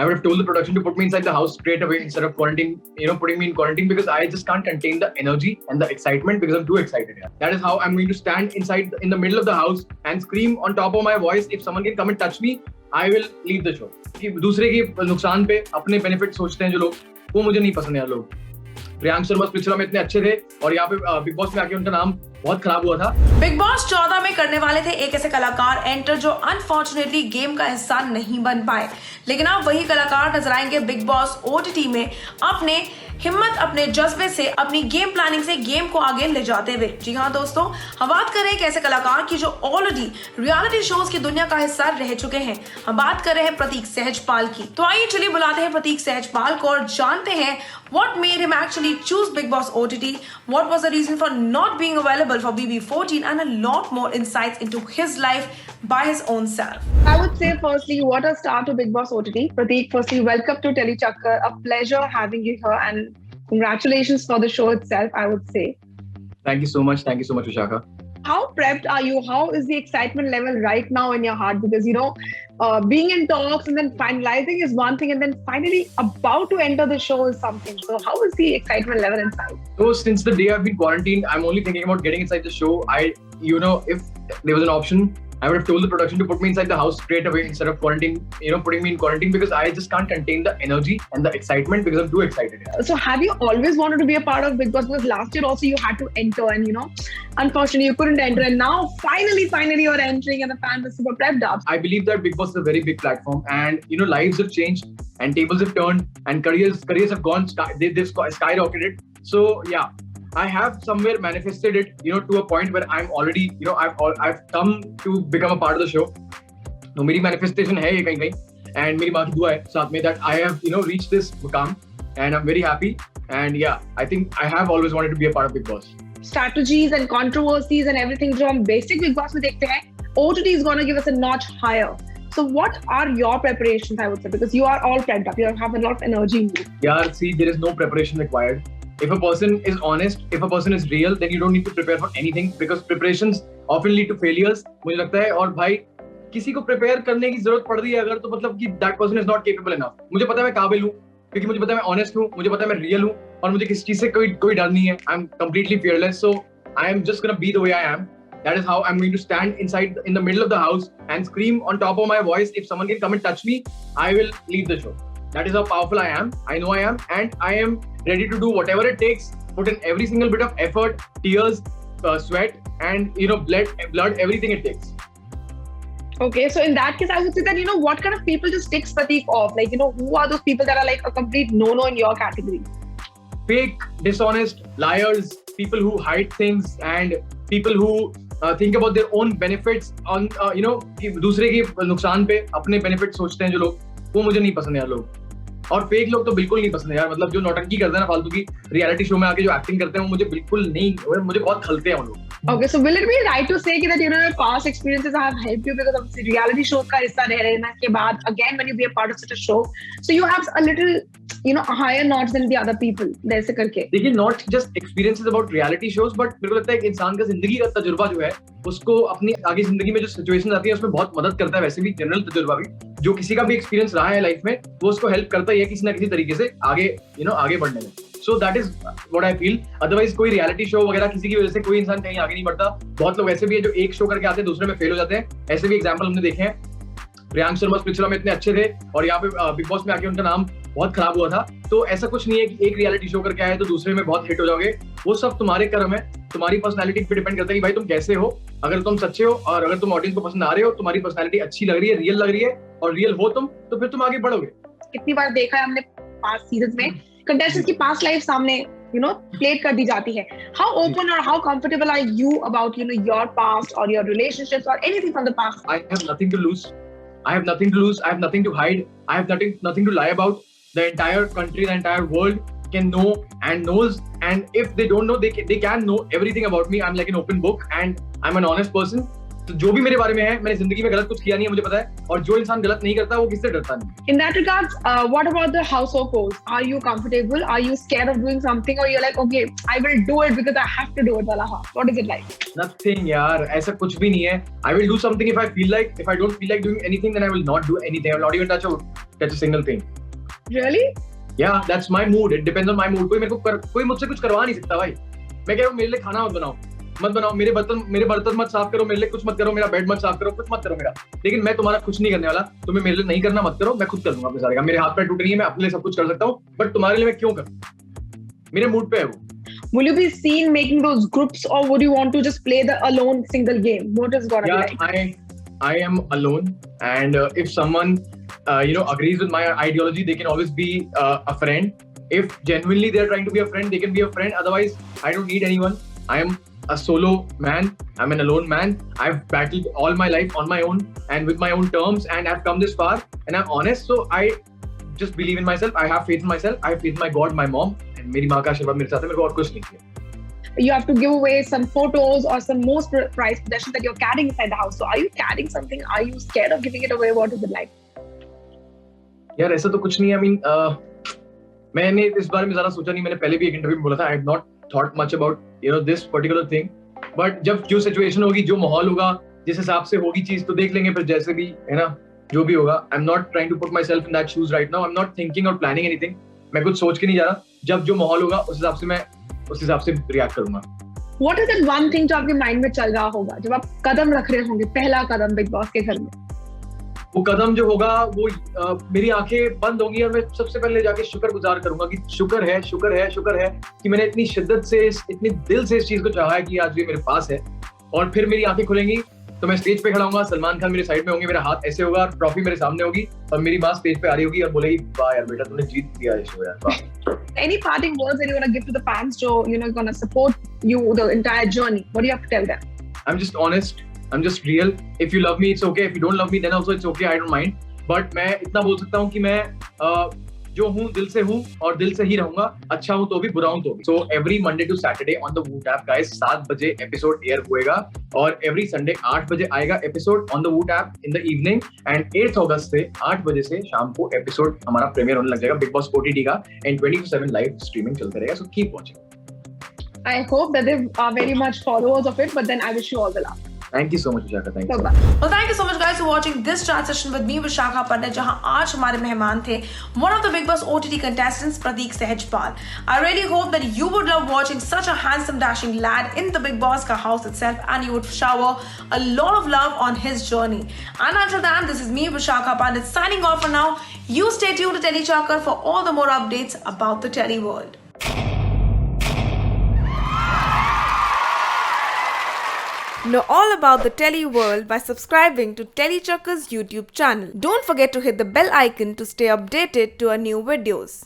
I would have told the production to put me inside the house straight away instead of putting me in quarantine, because I just can't contain the energy and the excitement because I'm too excited. Yeah. That is how I'm going to stand in the middle of the house and scream on top of my voice. If someone can come and touch me, I will leave the show. कि दूसरे के नुकसान पे अपने benefit सोचते हैं जो लोग, वो मुझे नहीं पसंद यार लोग. प्रियांक शर्मा पिछला में इतने अच्छे थे और यहाँ पे बिग बॉस में आके उनका नाम बहुत खराब हुआ था. बिग बॉस 14 में करने वाले थे एक ऐसे कलाकार एंटर जो अनफॉर्चुनेटली गेम का हिस्सा नहीं बन पाए, लेकिन अब वही कलाकार नजर आएंगे बिग बॉस ओटीटी में अपने हिम्मत, अपने जज्बे से, अपनी गेम प्लानिंग से गेम को आगे ले जाते हुए. जी हाँ दोस्तों, हम बात कर रहे हैं एक ऐसे कलाकार की जो ऑलरेडी रियलिटी शोज की दुनिया का हिस्सा रह चुके हैं. हम बात कर रहे हैं प्रतीक सहजपाल की. तो आइए चलिए बुलाते हैं प्रतीक सहजपाल को और जानते हैं what made him actually choose Big Boss OTT, what was the reason for not being available for BB14, and a lot more insights into his life by his own self. I would say firstly, what a start to Big Boss OTT. Prateek, firstly, welcome to Telechakkar. A pleasure having you here and congratulations for the show itself, I would say. Thank you so much, Vishakha. How prepped are you? How is the excitement level right now in your heart? Because, being in talks and then finalizing is one thing, and then finally about to enter the show is something. So how is the excitement level inside? So since the day I've been quarantined, I'm only thinking about getting inside the show. If there was an option, I would have told the production to put me inside the house straight away instead of putting me in quarantine, because I just can't contain the energy and the excitement because I'm too excited. So have you always wanted to be a part of Big Boss? Because last year also you had to enter and, unfortunately you couldn't enter, and now finally you're entering and the fans are super prepped up. I believe that Big Boss is a very big platform, and lives have changed and tables have turned and careers have gone, they've skyrocketed. So yeah, I have somewhere manifested it, to a point where I'm already, I've come to become a part of the show. तो मेरी manifestation है ये कहीं and मेरी माँ की दुआ है साथ में that I have, reached this मुकाम, and I'm very happy, and yeah, I think I have always wanted to be a part of Big Boss. Strategies and controversies and everything जो हम basic Big Boss में देखते हैं, OTT is going to give us a notch higher. So what are your preparations, I would say, because you are all prepped up, you have a lot of energy in you. Yeah, see, there is no preparation required. If a person is honest, if a person is real, then you don't need to prepare for anything, because preparations often lead to failures. मुझे लगता है, और भाई किसी को prepare करने की जरूरत पड़ रही है अगर, तो मतलब कि that person is not capable enough. मुझे पता है मैं काबिल हूँ, क्योंकि मुझे पता है मैं honest हूँ, मुझे पता है मैं real हूँ, और मुझे किसी चीज से कोई डर नहीं है. I'm completely fearless, so I am just gonna be the way I am. That is how I'm going to stand in the middle of the house and scream on top of my voice. If someone can come and touch me, I will leave the show. That is how powerful I am. I know I am, and I am ready to do whatever it takes. Put in every single bit of effort, tears, sweat, and blood, everything it takes. Okay, so in that case, I would say that what kind of people just ticks Prateek off? Like, who are those people that are like a complete no-no in your category? Fake, dishonest, liars, people who hide things, and people who think about their own benefits on कि दूसरे के नुकसान पे अपने benefit सोचते हैं जो लोग, वो मुझे नहीं पसंद यार लोग. और फेक लोग तो बिल्कुल नहीं पसंद यार, मतलब जो नौटंकी करते हैं ना फालतू की रियलिटी शो में आके जो एक्टिंग करते हैं, वो मुझे बिल्कुल नहीं, मुझे बहुत खलते हैं वो लोग. Okay, so will it be right to say that your past experiences have helped you because of the reality show का हिस्सा रह रहने के बाद, again when you be a part of such a show, so you have a little a higher notch than the other people, वैसे करके. देखिए, not just experiences about reality shows, but मेरे को लगता है कि इंसान का जिंदगी का तजुर्बा जो है, उसको अपनी आगे जिंदगी में जो सिचुएशन आती है उसमें बहुत मदद करता है. वैसे भी जनरल तजुर्बा भी, जो किसी का भी एक्सपीरियंस रहा है लाइफ में, वो उसको हेल्प करता है किसी ना किसी तरीके से आगे बढ़ने में. So that is what I feel. Otherwise कोई रियलिटी शो वगैरह किसी की वजह से कोई इंसान कहीं आगे नहीं बढ़ता. बहुत लोग ऐसे भी है जो एक शो करके आते हैं, दूसरे में फेल हो जाते हैं. ऐसे भी एग्जांपल हमने देखे हैं. प्रियांक शर्मा पिछला में इतने अच्छे थे और यहाँ पे बिग बॉस में आके उनका नाम बहुत खराब हुआ था. तो ऐसा कुछ नहीं है कि एक रियलिटी शो करके आए तो दूसरे में बहुत हिट हो जाओगे. वो सब तुम्हारे कर्म है, तुम्हारी पर्सनैलिटी पे डिपेंड करता है कि भाई तुम कैसे हो. अगर तुम सच्चे हो और अगर तुम ऑडियंस को पसंद आ रहे हो, तुम्हारी पर्सनैलिटी अच्छी लग रही है, रियल लग रही है और रियल हो तुम, तो फिर तुम आगे बढ़ोगे. कितनी बार देखा है हमने पास्ट सीजन में कंटेस्टेंट्स की पास्ट लाइफ सामने प्लेट कर दी जाती है. How open or how comfortable are you about your past or your relationships or anything from the past? I have nothing to lose. I have nothing to lose. I have nothing to hide. I have nothing to lie about. The entire country, the entire world can know and knows. And if they don't know, they can know everything about me. I'm like an open book, and I'm an honest person. तो जो भी मेरे बारे में है, मैंने जिंदगी में गलत कुछ किया नहीं है, मुझे पता है, और जो इंसान गलत नहीं करता वो किससे डरता नहीं। In that regards, what about the household chores? Are you comfortable? Are you scared of doing something, or you're like, okay, I will do it because I have to do it, wala? What is it like? Nothing यार, ऐसा कुछ भी नहीं है। I will do something if I feel like. If I don't feel like doing anything, then I will not do anything. I will not even touch a single thing. Really? Yeah, that's my mood. It depends on my mood. कोई मुझसे कुछ करवा नहीं सकता भाई। मैं कह रहा हूँ मेरे लिए खाना मत बनाओ, मेरे बर्तन मत साफ करो, मेरे लिए कुछ मत करो, मेरा बेड मत साफ करो, कुछ मत करो मेरा, लेकिन मैं तुम्हारा कुछ नहीं करने वाला। तुम्हें मेरे लिए नहीं करना, मत करो, मैं खुद कर दूंगा अपने सारे काम। मेरे हाथ पैर टूटे नहीं है, मैं अपने लिए सब कुछ कर सकता हूँ, बट तुम्हारे लिए मैं क्यों करूँ? मेरे मूड पे है वो। Will you be seen making those groups, or would you want to just play the alone single game? What is gonna be like? I am alone, and if someone agrees with my ideology, they can always be a friend. If genuinely they are trying to be a friend, they can be a friend. Otherwise, I don't need anyone. I am a solo man. I'm an alone man. I've battled all my life on my own and with my own terms, and I've come this far, and I'm honest. So I just believe in myself. I have faith in myself. I have faith in my God, my mom, and मेरी माँ का आशीर्वाद मेरे साथ है। मेरे को और कुछ नहीं चाहिए। You have to give away some photos or some most prized possessions that you're carrying inside the house. So are you carrying something? Are you scared of giving it away? What is it like? यार ऐसा तो कुछ नहीं है। I mean, मैंने इस बारे में ज्यादा सोचा नहीं। मैंने पहले भी एक इंटरव्यू में बोला था, I have not thought much about this particular thing. But जब जो सिचुएशन होगी, जो माहौल होगा, जिस हिसाब से होगी चीज, तो देख लेंगे फिर, जैसे भी है ना, जो भी होगा। I'm not trying to put myself in that shoes right now. I'm not thinking or planning anything. मैं कुछ सोच के नहीं जा रहा। जब जो माहौल होगा उस हिसाब से रिएक्ट करूंगा। What is that one thing जो आपके माइंड में चल रहा होगा जब आप कदम रख रहे होंगे, पहला कदम बिग बॉस के घर में? वो कदम जो होगा वो मेरी आंखें बंद होंगी और मैं सबसे पहले जाके शुक्रगुजार करूंगा कि शुक्र है कि मैंने इतनी शिद्दत से, इतनी दिल से इस चीज को चाहा है कि आज ये मेरे पास है। और फिर मेरी आंखें खुलेंगी तो मैं स्टेज पे खड़ा हूंगा, सलमान खान मेरे साइड में होंगे, मेरा हाथ ऐसे होगा, ट्रॉफी मेरे सामने होगी और मेरी माँ स्टेज पे आ रही होगी और बोलेगी, वाह यार बेटा तूने जीत दिया ये शो यार। Any parting words that you want to give to the fans जो going to support you the entire journey? What do you have to tell them? I'm just honest. I'm just real. If you love me, it's okay. If you don't love me, then also it's okay. I don't mind. But मैं इतना बोल सकता हूँ कि मैं जो हूँ दिल से हूँ और दिल से ही रहूंगा। अच्छा हूँ तो भी, बुरा हूँ तो भी। So every Monday to Saturday on the Woot app, guys, 7 बजे एपिसोड एयर होएगा और every Sunday 8 बजे आएगा episode on the Woot app in the evening, and 8th August से 8 बजे से शाम को एपिसोड हमारा प्रीमियर होने लग जाएगा बिग बॉस OTT का, and 24/7 लाइव स्ट्रीमिंग चलता रहेगा। So keep watching. I hope that they are very much followers of it, but then I wish you all the luck. Thank you so much, Vishaka. Thank you. Well, thank you so much, guys, for watching this chat session with me, Vishaka Pandit, जहां आज हमारे मेहमान थे one of the Big Boss OTT contestants, Prateek Sehajpal. I really hope that you would love watching such a handsome, dashing lad in the Big Boss ka house itself, and you would shower a lot of love on his journey. And until then, this is me, Vishaka Pandit, signing off for now. You stay tuned to Telly Chakar for all the more updates about the Telly world. Know all about the Telly world by subscribing to Telly Chakar's YouTube channel. Don't forget to hit the bell icon to stay updated to our new videos.